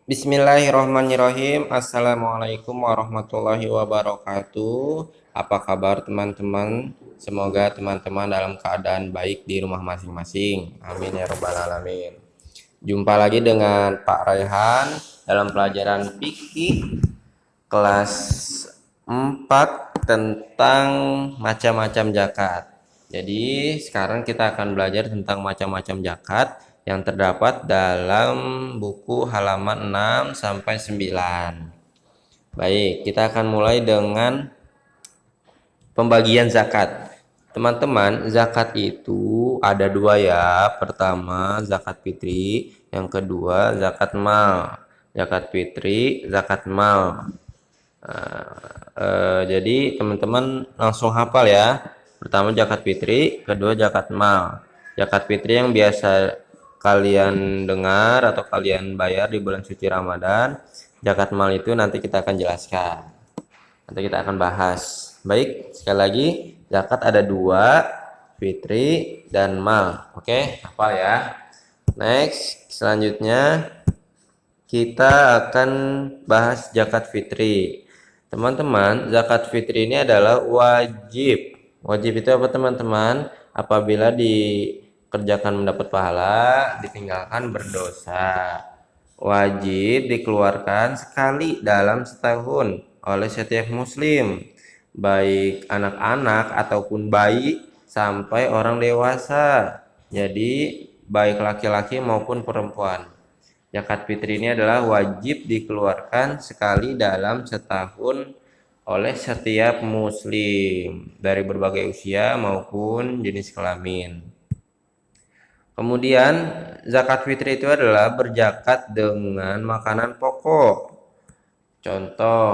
Bismillahirrahmanirrahim. Assalamualaikum warahmatullahi wabarakatuh. Apa kabar teman-teman? Semoga teman-teman dalam keadaan baik di rumah masing-masing. Amin ya rabbal alamin. Jumpa lagi dengan Pak Raihan dalam pelajaran fikih kelas 4 tentang macam-macam zakat. Jadi sekarang kita akan belajar tentang macam-macam zakat yang terdapat dalam buku halaman 6 sampai 9. Baik, kita akan mulai dengan pembagian zakat. Teman-teman, zakat itu ada dua ya. Pertama, zakat fitri. Yang kedua, zakat mal. Zakat fitri, zakat mal. Jadi teman-teman langsung hafal ya. Pertama zakat fitri, kedua zakat mal. Zakat fitri yang biasa kalian dengar atau kalian bayar di bulan suci Ramadan. Zakat mal itu nanti kita akan jelaskan. Nanti kita akan bahas. Baik, sekali lagi zakat ada dua, fitri dan mal. Oke, hafal ya. Next, selanjutnya kita akan bahas zakat fitri. Teman-teman, zakat fitri ini adalah wajib. Wajib itu apa teman-teman? Apabila dikerjakan mendapat pahala, ditinggalkan berdosa. Wajib dikeluarkan sekali dalam setahun oleh setiap muslim, baik anak-anak ataupun bayi sampai orang dewasa. Jadi baik laki-laki maupun perempuan. Zakat fitri ini adalah wajib dikeluarkan sekali dalam setahun oleh setiap muslim dari berbagai usia maupun jenis kelamin. Kemudian zakat fitri itu adalah berzakat dengan makanan pokok. Contoh,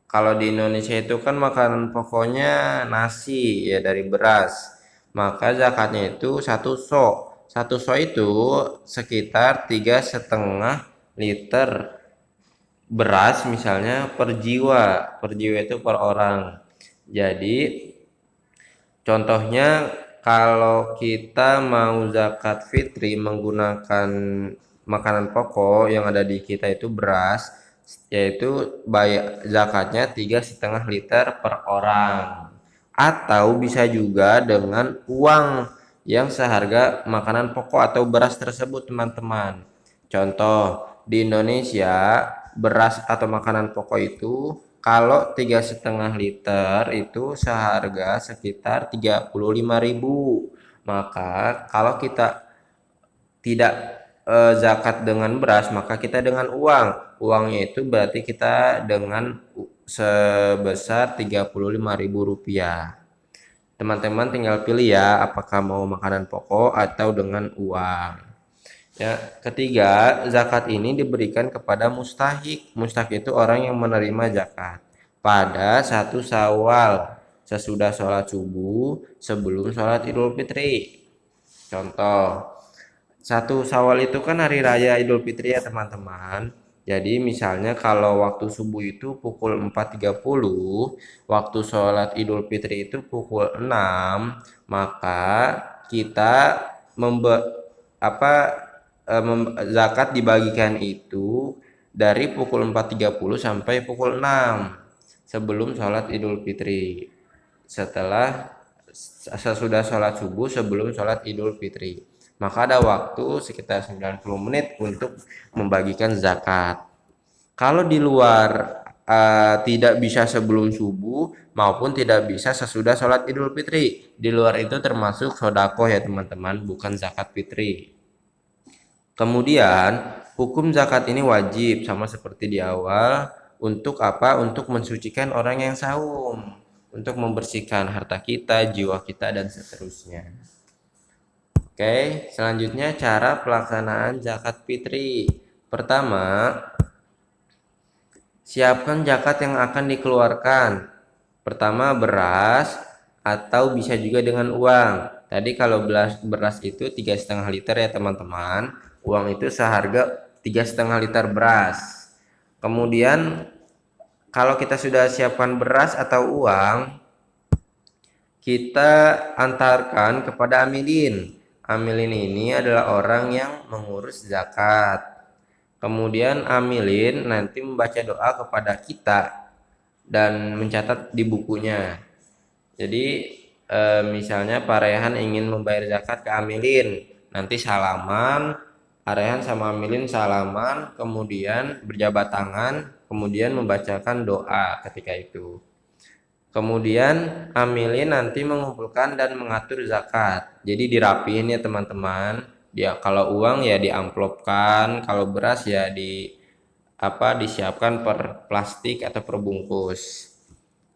kalau di Indonesia itu kan makanan pokoknya nasi ya dari beras. Maka zakatnya itu satu sok. Satu sok itu sekitar 3,5 liter beras misalnya per jiwa. Per jiwa itu per orang. Jadi contohnya kalau kita mau zakat fitri menggunakan makanan pokok yang ada di kita itu beras, yaitu zakatnya 3,5 liter per orang. Atau bisa juga dengan uang yang seharga makanan pokok atau beras tersebut teman-teman. Contoh, di Indonesia beras atau makanan pokok itu kalau 3,5 liter itu seharga sekitar 35.000. Maka kalau kita tidak zakat dengan beras, maka kita dengan uang. Uangnya itu berarti kita dengan sebesar 35.000 rupiah. Teman-teman tinggal pilih ya, apakah mau makanan pokok atau dengan uang. Ya, ketiga, zakat ini diberikan kepada mustahik. Mustahik itu orang yang menerima zakat pada 1 Syawal sesudah sholat subuh sebelum sholat Idul Fitri. Contoh, 1 Syawal itu kan hari raya Idul Fitri ya teman-teman. Jadi misalnya kalau waktu subuh itu pukul 4.30, waktu sholat Idul Fitri itu pukul 6, maka kita apa zakat dibagikan itu dari pukul 4.30 sampai pukul 6 sebelum sholat Idul Fitri. Sesudah sholat subuh sebelum sholat Idul Fitri. Maka ada waktu sekitar 90 menit untuk membagikan zakat. Kalau di luar tidak bisa sebelum subuh maupun tidak bisa sesudah sholat Idul Fitri. Di luar itu termasuk sodako ya teman-teman, bukan zakat fitri. Kemudian hukum zakat ini wajib sama seperti di awal. Untuk apa? Untuk mensucikan orang yang saum, untuk membersihkan harta kita, jiwa kita dan seterusnya. Oke, selanjutnya cara pelaksanaan zakat fitri. Pertama, siapkan zakat yang akan dikeluarkan. Pertama beras atau bisa juga dengan uang. Tadi kalau beras itu 3,5 liter ya teman-teman. Uang itu seharga 3,5 liter beras. Kemudian kalau kita sudah siapkan beras atau uang, kita antarkan kepada amilin. Amilin ini adalah orang yang mengurus zakat. Kemudian amilin nanti membaca doa kepada kita dan mencatat di bukunya. Jadi misalnya Pak Rehan ingin membayar zakat ke amilin, nanti salaman, Pak Rehan sama amilin salaman, kemudian berjabat tangan, kemudian membacakan doa ketika itu. Kemudian amilin nanti mengumpulkan dan mengatur zakat. Jadi dirapiin ya teman-teman. Dia kalau uang ya diamplopkan, kalau beras ya disiapkan per plastik atau per bungkus.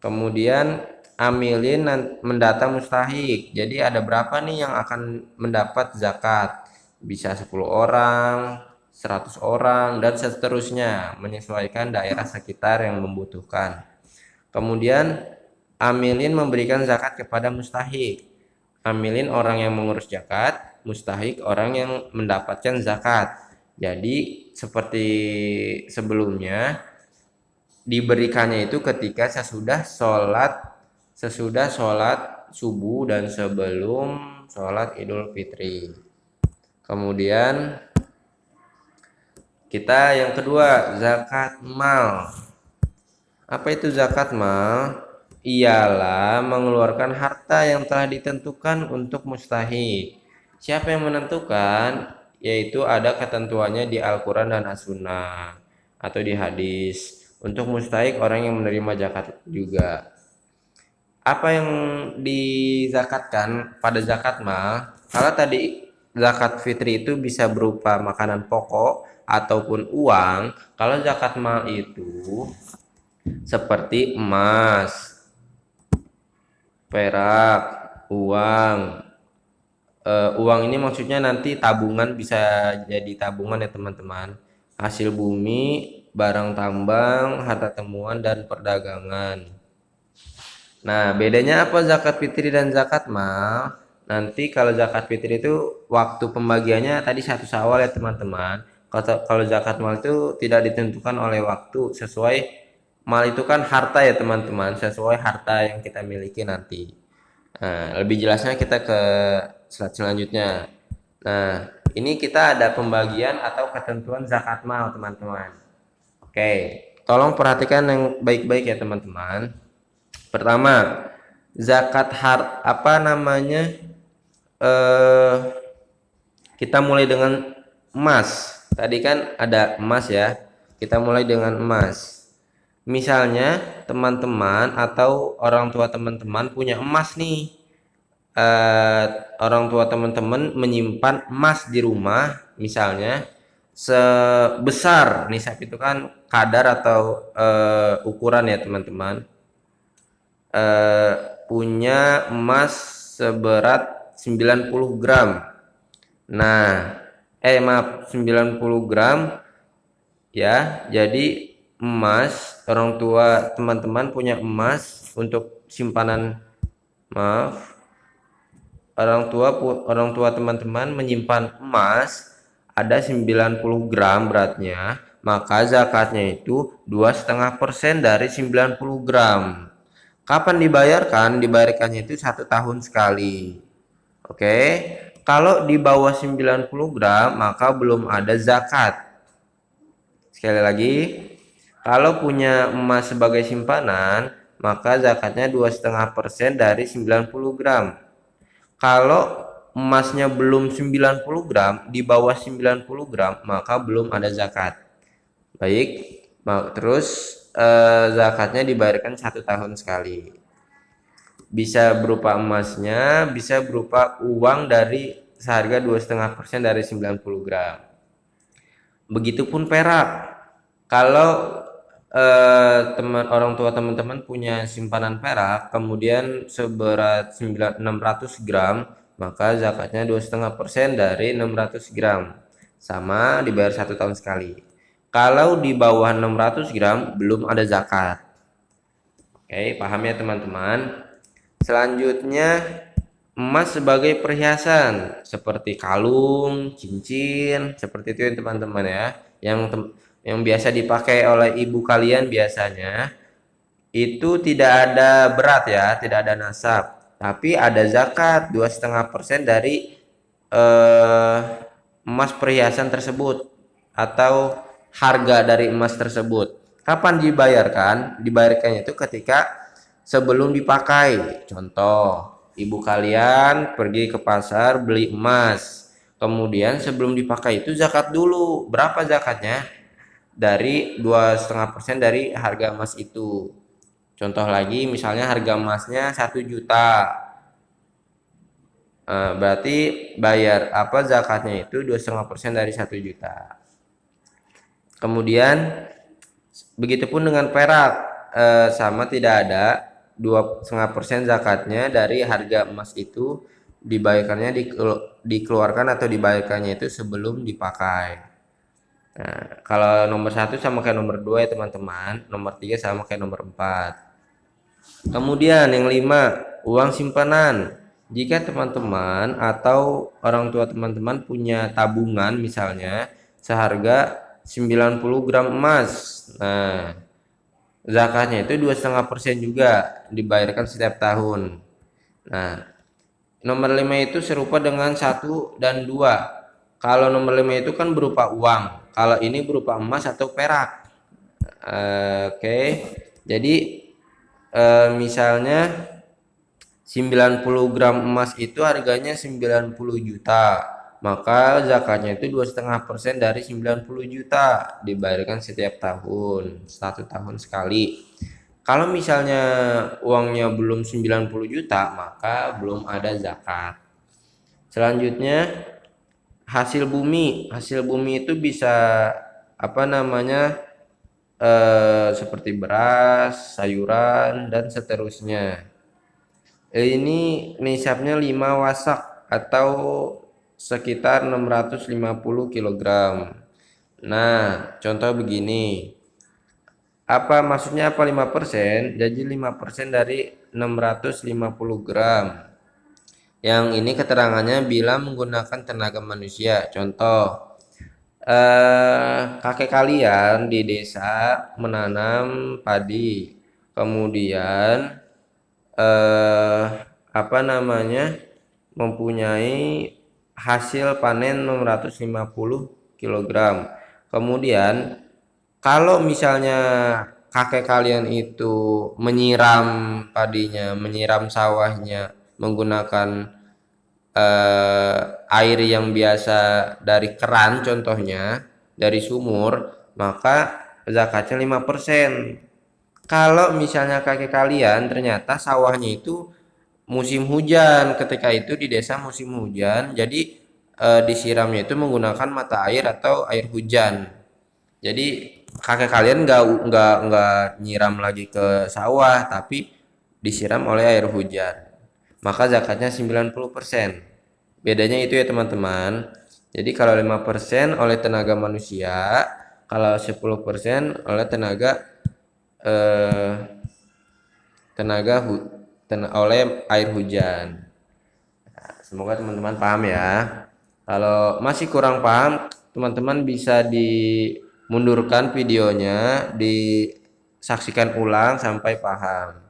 Kemudian amilin mendata mustahik. Jadi ada berapa nih yang akan mendapat zakat? Bisa 10 orang, 100 orang dan seterusnya, menyesuaikan daerah sekitar yang membutuhkan. Kemudian amilin memberikan zakat kepada mustahik. Amilin orang yang mengurus zakat, mustahik orang yang mendapatkan zakat. Jadi seperti sebelumnya diberikannya itu ketika sesudah sholat subuh dan sebelum sholat Idul Fitri. Kemudian kita yang kedua, zakat mal. Apa itu zakat mal? Ialah mengeluarkan harta yang telah ditentukan untuk mustahik. Siapa yang menentukan? Yaitu ada ketentuannya di Al-Quran dan As-Sunnah atau di hadis. Untuk mustahik orang yang menerima zakat juga. Apa yang dizakatkan pada zakat mal? Kalau tadi zakat fitri itu bisa berupa makanan pokok ataupun uang. Kalau zakat mal itu seperti emas, perak, uang. Uang ini maksudnya nanti tabungan, bisa jadi tabungan ya teman-teman. Hasil bumi, barang tambang, harta temuan dan perdagangan. Nah, bedanya apa zakat fitri dan zakat mal? Nanti kalau zakat fitri itu waktu pembagiannya tadi 1 Syawal ya teman-teman. Kalau zakat mal itu tidak ditentukan oleh waktu, sesuai mal itu kan harta ya teman-teman, sesuai harta yang kita miliki nanti. Nah, lebih jelasnya kita ke slide selanjutnya. Nah, ini kita ada pembagian atau ketentuan zakat mal teman-teman. Oke, tolong perhatikan yang baik-baik ya teman-teman. Pertama, zakat kita mulai dengan emas. Tadi kan ada emas ya. Kita mulai dengan emas. Misalnya teman-teman atau orang tua teman-teman punya emas nih. Orang tua teman-teman menyimpan emas di rumah, misalnya sebesar nisab, itu kan kadar atau ukuran ya teman-teman. Punya emas seberat 90 gram. Nah, 90 gram ya. Jadi emas, orang tua teman-teman punya emas untuk simpanan, orang tua teman-teman menyimpan emas ada 90 gram beratnya, maka zakatnya itu 2,5% dari 90 gram. Kapan dibayarkan? Dibayarkannya itu 1 tahun sekali. Oke. Kalau di bawah 90 gram maka belum ada zakat. Sekali lagi, kalau punya emas sebagai simpanan maka zakatnya 2,5% dari 90 gram. Kalau emasnya belum 90 gram, di bawah 90 gram maka belum ada zakat. Baik, terus zakatnya dibayarkan 1 tahun sekali. Bisa berupa emasnya, bisa berupa uang dari seharga 2,5% dari 90 gram. Begitupun perak. Kalau orang tua teman-teman punya simpanan perak, kemudian seberat 600 gram, maka zakatnya 2,5% dari 600 gram. Sama, dibayar 1 tahun sekali. Kalau di bawah 600 gram belum ada zakat. Oke, paham ya teman-teman? Selanjutnya, emas sebagai perhiasan seperti kalung, cincin, seperti itu ya teman-teman ya. Yang biasa dipakai oleh ibu kalian biasanya itu tidak ada berat ya, tidak ada nasab, tapi ada zakat 2,5% dari emas perhiasan tersebut atau harga dari emas tersebut. Kapan dibayarkan? Dibayarkannya itu ketika sebelum dipakai. Contoh, ibu kalian pergi ke pasar beli emas. Kemudian sebelum dipakai itu zakat dulu. Berapa zakatnya? Dari 2,5% dari harga emas itu. Contoh lagi, misalnya harga emasnya 1 juta. Berarti bayar zakatnya itu 2,5% dari 1 juta. Kemudian begitupun dengan perak, sama, tidak ada 2,5% zakatnya dari harga emas itu, dibayarkannya dikeluarkan atau dibayarkannya itu sebelum dipakai. Nah, kalau nomor 1 sama kayak nomor 2 ya teman-teman, nomor 3 sama kayak nomor 4. Kemudian yang 5, uang simpanan. Jika teman-teman atau orang tua teman-teman punya tabungan misalnya seharga 90 gram emas. Nah, zakatnya itu 2,5% juga, dibayarkan setiap tahun. Nah, nomor 5 itu serupa dengan 1 dan 2. Kalau nomor 5 itu kan berupa uang. Kalau ini berupa emas atau perak. Oke. Jadi misalnya 90 gram emas itu harganya 90 juta. Maka zakatnya itu 2,5% dari 90 juta, dibayarkan setiap tahun, 1 tahun sekali. Kalau misalnya uangnya belum 90 juta, maka belum ada zakat. Selanjutnya, hasil bumi. Hasil bumi itu bisa seperti beras, sayuran, dan seterusnya. Ini nisabnya 5 wasak atau sekitar 650 kg. Nah, contoh begini. Maksudnya 5%? Jadi 5% dari 650 gram. Yang ini keterangannya bila menggunakan tenaga manusia. Contoh, kakek kalian di desa menanam padi, kemudian mempunyai hasil panen 650 kg. Kemudian kalau misalnya kakek kalian itu menyiram padinya, menyiram sawahnya menggunakan air yang biasa dari keran, contohnya dari sumur, maka zakatnya 5%. Kalau misalnya kakek kalian ternyata sawahnya itu musim hujan, ketika itu di desa musim hujan, jadi disiramnya itu menggunakan mata air atau air hujan. Jadi kakek kalian nggak nyiram lagi ke sawah, tapi disiram oleh air hujan. Maka zakatnya 90%. Bedanya itu ya teman-teman. Jadi kalau 5% oleh tenaga manusia, kalau 10% oleh eh, oleh air hujan. Semoga teman-teman paham ya. Kalau masih kurang paham, teman-teman bisa dimundurkan videonya, disaksikan ulang sampai paham.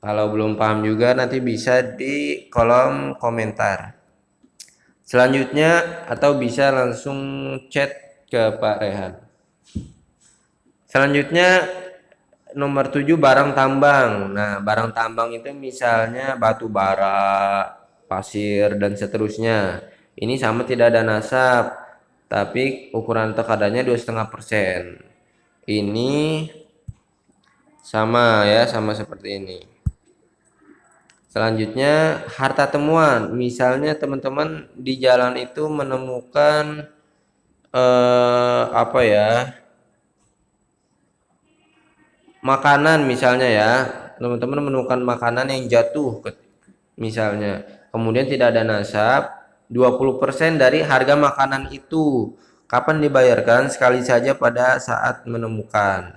Kalau belum paham juga nanti bisa di kolom komentar. Selanjutnya atau bisa langsung chat ke Pak Rehan. Selanjutnya nomor 7, barang tambang. Nah, barang tambang itu misalnya batu bara, pasir, dan seterusnya. Ini sama tidak ada nasab, tapi ukuran tekadannya 2,5%. Ini sama ya, sama seperti ini. Selanjutnya, harta temuan. Misalnya teman-teman di jalan itu menemukan makanan misalnya ya. Teman-teman menemukan makanan yang jatuh misalnya. Kemudian tidak ada nasab, 20% dari harga makanan itu. Kapan dibayarkan? Sekali saja pada saat menemukan.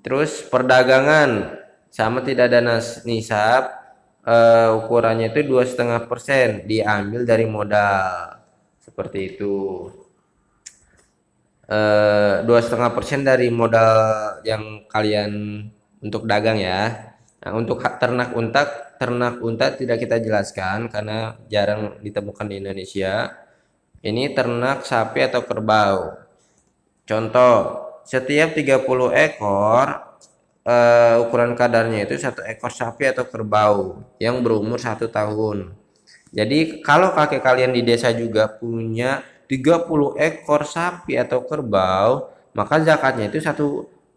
Terus perdagangan sama tidak ada nisab, ukurannya itu 2,5%, diambil dari modal seperti itu. 2,5% dari modal yang kalian untuk dagang ya. Nah, untuk ternak unta tidak kita jelaskan karena jarang ditemukan di Indonesia. Ini ternak sapi atau kerbau. Contoh, setiap 30 ekor ukuran kadarnya itu 1 ekor sapi atau kerbau yang berumur 1 tahun. Jadi kalau kakek kalian di desa juga punya 30 ekor sapi atau kerbau, maka zakatnya itu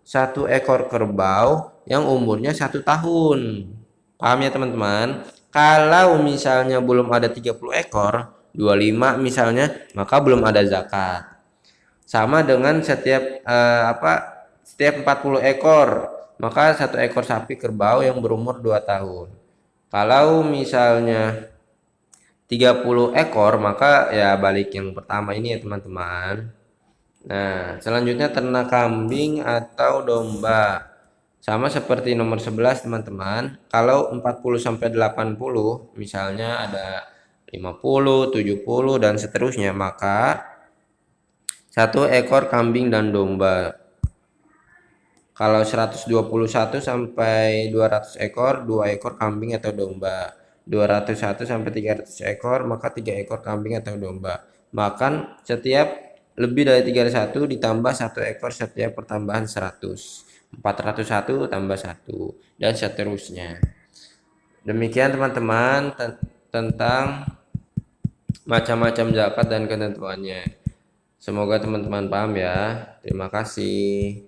satu ekor kerbau yang umurnya 1 tahun. Paham ya teman-teman? Kalau misalnya belum ada 30 ekor, 25 misalnya, maka belum ada zakat. Sama dengan setiap 40 ekor, maka 1 ekor sapi kerbau yang berumur 2 tahun. Kalau misalnya 30 ekor, maka ya balik yang pertama ini ya teman-teman. Nah, selanjutnya ternak kambing atau domba. Sama seperti nomor 11 teman-teman. Kalau 40 sampai 80, misalnya ada 50, 70 dan seterusnya, maka 1 ekor kambing dan domba. Kalau 121 sampai 200 ekor, 2 ekor kambing atau domba. 201 sampai 300 ekor, maka 3 ekor kambing atau domba. Makan setiap lebih dari 301 ditambah 1 ekor setiap pertambahan 100. 401 tambah 1 dan seterusnya. Demikian teman-teman tentang macam-macam zakat dan ketentuannya. Semoga teman-teman paham ya. Terima kasih.